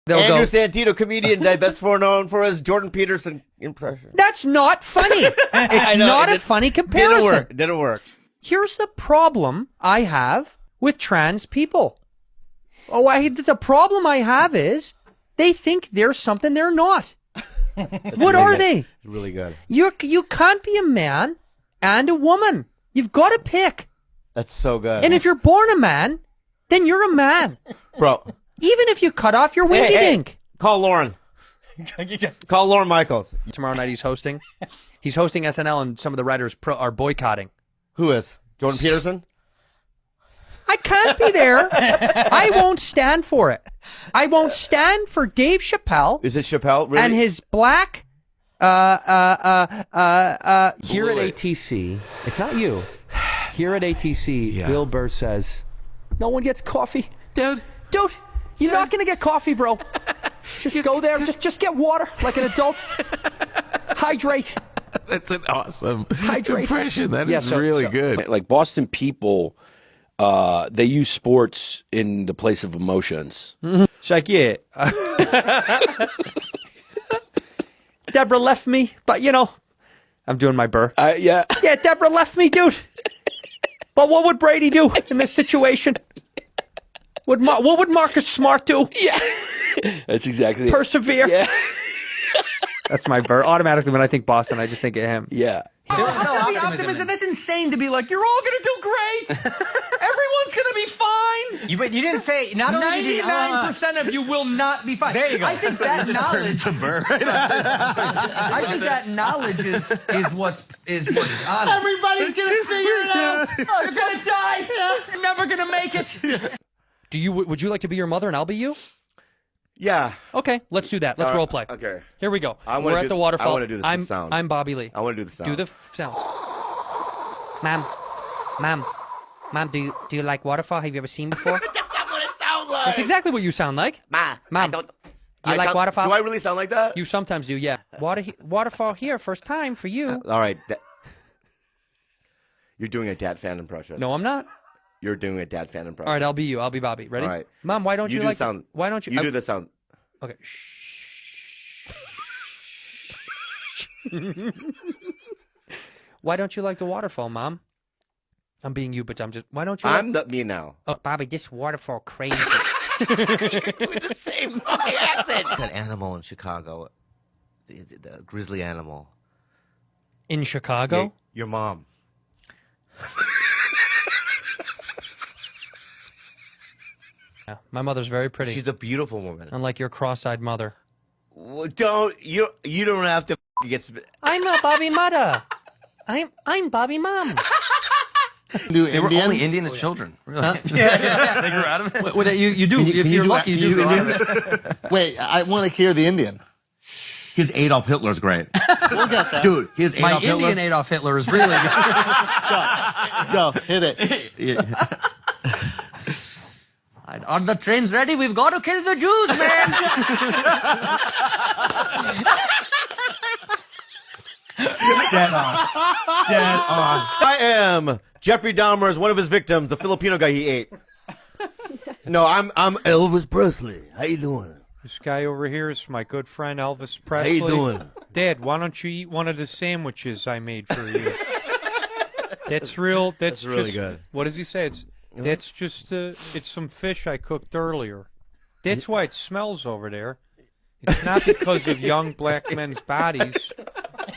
Andrew Santino, comedian, best known for his Jordan Peterson impression. That's not funny. It's not a funny comparison. Didn't work. Here's the problem I have with trans people. The problem I have is they think they're something they're not. What are they? It's really good. You can't be a man and a woman. You've got to pick. That's so good. And if you're born a man, then you're a man. Bro. Even if you cut off your winky dink. Call Lauren. Call Lauren Michaels. Tomorrow night he's hosting. He's hosting SNL, and some of the writers are boycotting. Who is? Jordan Peterson? I can't be there. I won't stand for it. I won't stand for Dave Chappelle. Is it Chappelle? Really? And his black here at ATC. It's not you. Here at ATC, Bill Burr says, no one gets coffee. Dude, you're not going to get coffee, bro. Just go there. Just get water like an adult. Hydrate. That's an awesome Hydrate. impression. That is really good. Like Boston people, they use sports in the place of emotions. It's like, yeah. Deborah left me, but you know, I'm doing my Burr. Yeah, Deborah left me, dude. But what would Brady do in this situation? What would Marcus Smart do? Yeah, that's exactly Persevere. Yeah. That's my Burr. Automatically, when I think Boston, I just think of him. Yeah. Optimism. That's insane to be like, you're all going to do great. Everyone's going to be fine. But you didn't say, not only 99% of you will not be fine. There you go. I think that knowledge. I think that knowledge is what's honest. everybody's going to figure it out. You're going to die. You're never going to make it. Would you like to be your mother and I'll be you? Yeah. Okay, let's do that. Let's role play. Okay. Here we go. We're at the waterfall. I want to do this sound. I'm Bobby Lee. I want to do the sound. Do the sound. Mom, do you like waterfall? Have you ever seen before? That's not what it sounds like. That's exactly what you sound like. Mom, do you like waterfall? Do I really sound like that? You sometimes do, yeah. Waterfall here, first time for you. All right. You're doing a dad fan impression. No, I'm not. You're doing a dad fan impression. All right, I'll be you. I'll be Bobby. Ready? All right. Mom, why don't you like sound? Why don't you? You do the sound. Okay. Why don't you like the waterfall, Mom? I'm being you, but why don't you? I'm me now. Oh, Bobby, this waterfall crazy. You're doing the same fucking accent. That animal in Chicago, the grizzly animal. In Chicago? Yeah, your mom. Yeah, my mother's very pretty. She's a beautiful woman. Unlike your cross-eyed mother. Well, you don't have to get. I'm not Bobby mother. I'm Bobby mom. They were only Indian as children. Really? Huh? Yeah. They grew out of it. Well, you do. If you're lucky, you do grow out of it. Wait, I want to hear the Indian. His Adolf Hitler's great. We'll get that. Dude, his Adolf Hitler. My Indian Adolf Hitler is really good. Go, hit it. Are the trains ready? We've got to kill the Jews, man. Dead on. Dead on. I am Jeffrey Dahmer, one of his victims, the Filipino guy he ate. No, I'm Elvis Presley. How you doing? This guy over here is my good friend Elvis Presley. How you doing? Dad, why don't you eat one of the sandwiches I made for you? That's real. That's really just, good. What does he say? That's just it's some fish I cooked earlier. That's why it smells over there. It's not because of young black men's bodies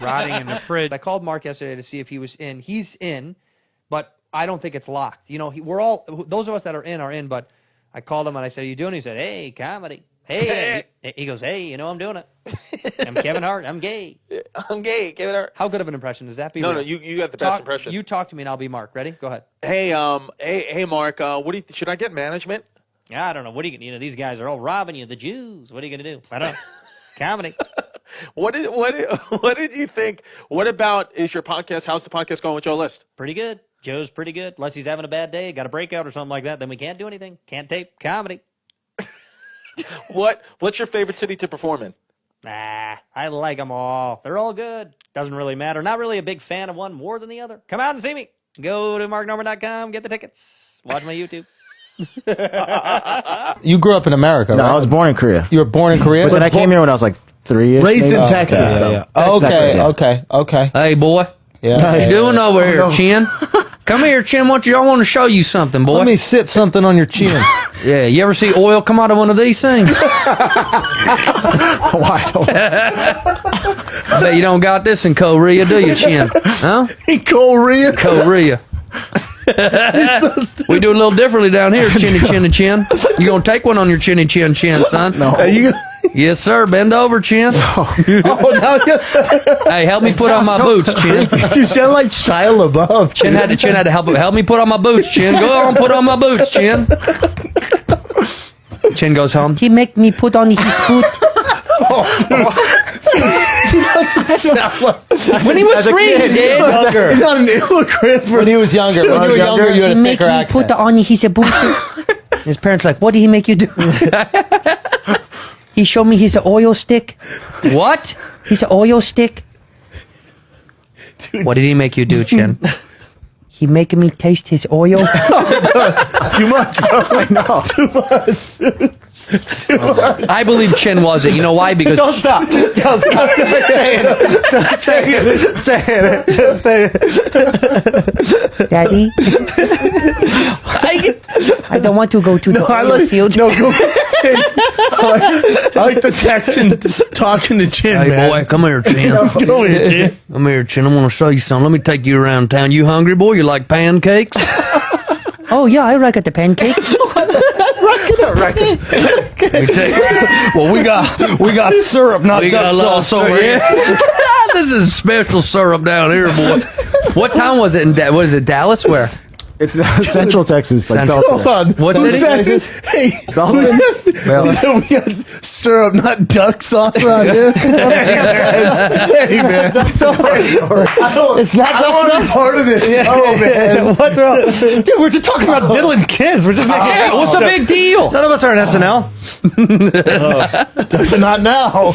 rotting in the fridge. I called Mark yesterday to see if he was in. He's in, but I don't think it's locked. You know, we're all, those of us that are in, but I called him and I said, "Are you doing it?" He said, "Hey, comedy." Hey. He goes, "Hey, you know I'm doing it. I'm Kevin Hart. I'm gay." I'm gay, Kevin Hart. How good of an impression is that? No, you got the best impression. You talk to me and I'll be Mark. Ready? Go ahead. Hey, hey, Mark. What do you? Should I get management? I don't know. What are you? You know, these guys are all robbing you. The Jews. What are you gonna do? I don't know. Comedy. What did you think? What about is your podcast? How's the podcast going with Joe List? Pretty good. Joe's pretty good. Unless he's having a bad day, got a breakout or something like that, then we can't do anything. Can't tape comedy. What's your favorite city to perform in? I like them all. They're all good. Doesn't really matter. Not really a big fan of one more than the other. Come out and see me. Go to marknorman.com, get the tickets. Watch my YouTube. You grew up in America, No, right? I was born in Korea. You were born in Korea? But then I came here when I was like 3-ish. Raised maybe. in Texas, Okay. though. Okay, Texas, yeah. okay. Hey, boy. Yeah. What you doing over here, Chin? Come here, Chin. I want to show you something, boy. Let me sit something on your chin. Yeah, you ever see oil come out of one of these things? Why don't I bet you don't got this in Korea, do you, Chin? Huh? In Korea? Korea. We do it a little differently down here, chinny chin and chin. You gonna take one on your chinny chin chin, son? No. Yes, sir. Bend over, Chin. Oh, now Hey, help me put on my boots, Chin. you sound like Shia LaBeouf. Chin had to help me put on my boots, Chin. Go on, put on my boots, Chin. Chin goes home. He make me put on his boot. When he was 3, he did. He's not an immigrant. When he was younger. When you were younger, you had a thicker accent. on his boot. His parents like, what did he make you do? He showed me his oil stick. What? His oil stick. What did he make you do, Chin? He making me taste his oil. Too much, bro. I know. Too much. I believe Chin was it. You know why? Because Don't stop. Don't stop. Just say it. Say it. Just say it. Daddy, I don't want to go to the oil field. No, go. I like the Texan talking to Chin, Hey, man. boy, come here, Chin. Go here, Chin. Come here, Chin. I want to show you something. Let me take you around town. You hungry, boy? You like pancakes? Oh, yeah, I like the pancakes. Well, we got syrup, not We got duck a lot of sauce over syrup. here. This is special syrup down here, boy. What town was it in what is it, Dallas? Where? It's Central Texas. Like Central. Belton. Hold on. What city? Hey, Belton? Well, we got syrup, not duck sauce around here. Hey, man. It's not I don't want to be part of this show, man. What's wrong? Dude, we're just talking about diddling kids. We're just making yeah, what's the big deal? None of us are in SNL. Not now.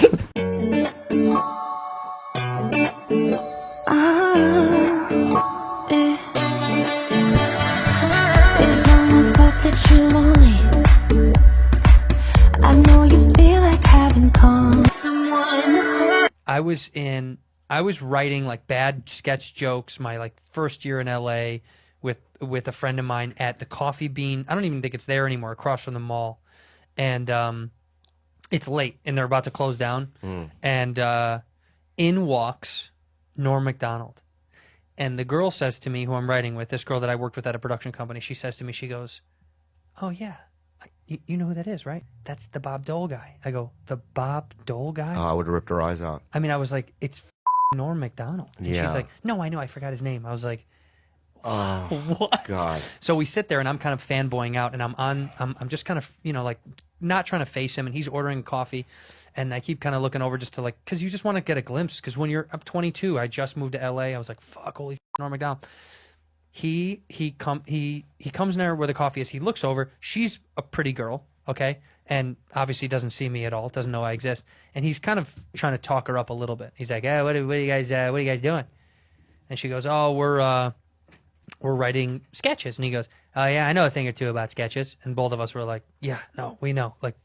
It's not my fault that you're lonely. I know you feel like having called someone. I was writing like bad sketch jokes my like first year in LA with a friend of mine at the Coffee Bean. I don't even think it's there anymore, across from the mall. And it's late and they're about to close down. And in walks Norm Macdonald. And the girl says to me, who I'm writing with, this girl that I worked with at a production company, she says to me, she goes, "Oh yeah, you know who that is, right? That's the Bob Dole guy." I go, "The Bob Dole guy?" Oh, I would have ripped her eyes out. I mean, I was like, "It's Norm Macdonald." And Yeah. she's like, "No, I know, I forgot his name." I was like, Oh, "What?" God. So we sit there and I'm kind of fanboying out and I'm just kind of, like not trying to face him, and he's ordering coffee. And I keep kind of looking over just to like, because you just want to get a glimpse. Because when I'm 22, I just moved to LA. I was like, fuck, holy Norm Macdonald. He comes in there where the coffee is. He looks over. She's a pretty girl, okay, and obviously doesn't see me at all. Doesn't know I exist. And he's kind of trying to talk her up a little bit. He's like, "Hey, what are you guys doing?" And she goes, "Oh, we're writing sketches." And he goes, "Oh yeah, I know a thing or two about sketches." And both of us were like, "Yeah, no, we know." Like.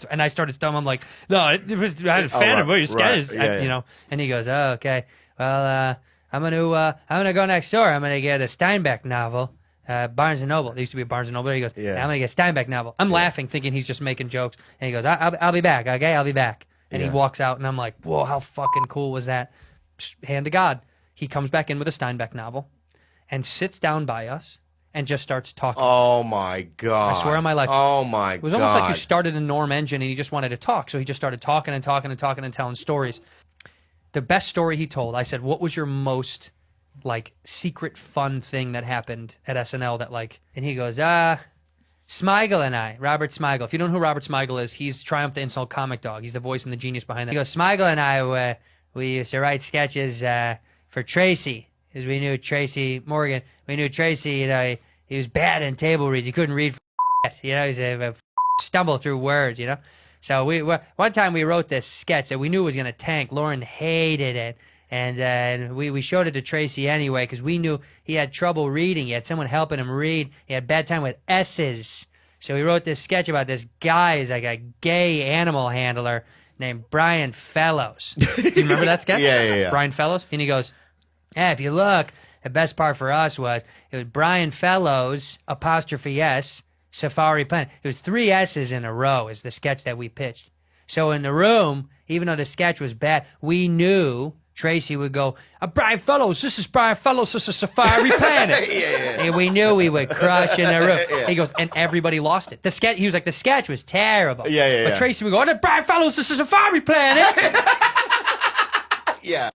And I started stumbling. I'm like, "No, I was a fan of your sketches," Yeah. you know. And he goes, "Oh, okay. Well, I'm gonna go next door. I'm gonna get a Steinbeck novel, Barnes and Noble. There used to be a Barnes and Noble. He goes, Yeah. "I'm gonna get a Steinbeck novel." I'm laughing, thinking he's just making jokes. And he goes, I'll be back. Okay, I'll be back." And he Yeah. walks out, and I'm like, "Whoa, how fucking cool was that?" Hand to God, he comes back in with a Steinbeck novel, and sits down by us. And just starts talking. Oh my God. I swear on my life. Oh my God. It was almost like you started a Norm engine and he just wanted to talk. So he just started talking and talking and talking and telling stories. The best story he told, I said, "What was your most like secret fun thing that happened at SNL that like," and he goes, Smigel and I, Robert Smigel. If you don't know who Robert Smigel is, he's Triumph the Insult Comic Dog. He's the voice and the genius behind that. He goes, "Smigel and I, we used to write sketches for Tracy. Because we knew Tracy Morgan. We knew Tracy, you know, he was bad in table reads. He couldn't read you know, he's a stumble through words, you know. So one time we wrote this sketch that we knew was going to tank. Lauren hated it. And we showed it to Tracy anyway because we knew he had trouble reading. He had someone helping him read. He had bad time with S's. So he wrote this sketch about this guy. He's like a gay animal handler named Brian Fellows. Do you remember that sketch? Yeah. Brian Fellows? And he goes, if you look, the best part for us was it was Brian Fellows, apostrophe S, Safari Planet. It was 3 S's in a row is the sketch that we pitched. So in the room, even though the sketch was bad, we knew Tracy would go, Brian Fellows, this is Brian Fellows, this is Safari Planet. And we knew we would crush in the room. He goes, and everybody lost it. He was like, the sketch was terrible. But Tracy would go, Brian Fellows, this is Safari Planet. Yeah.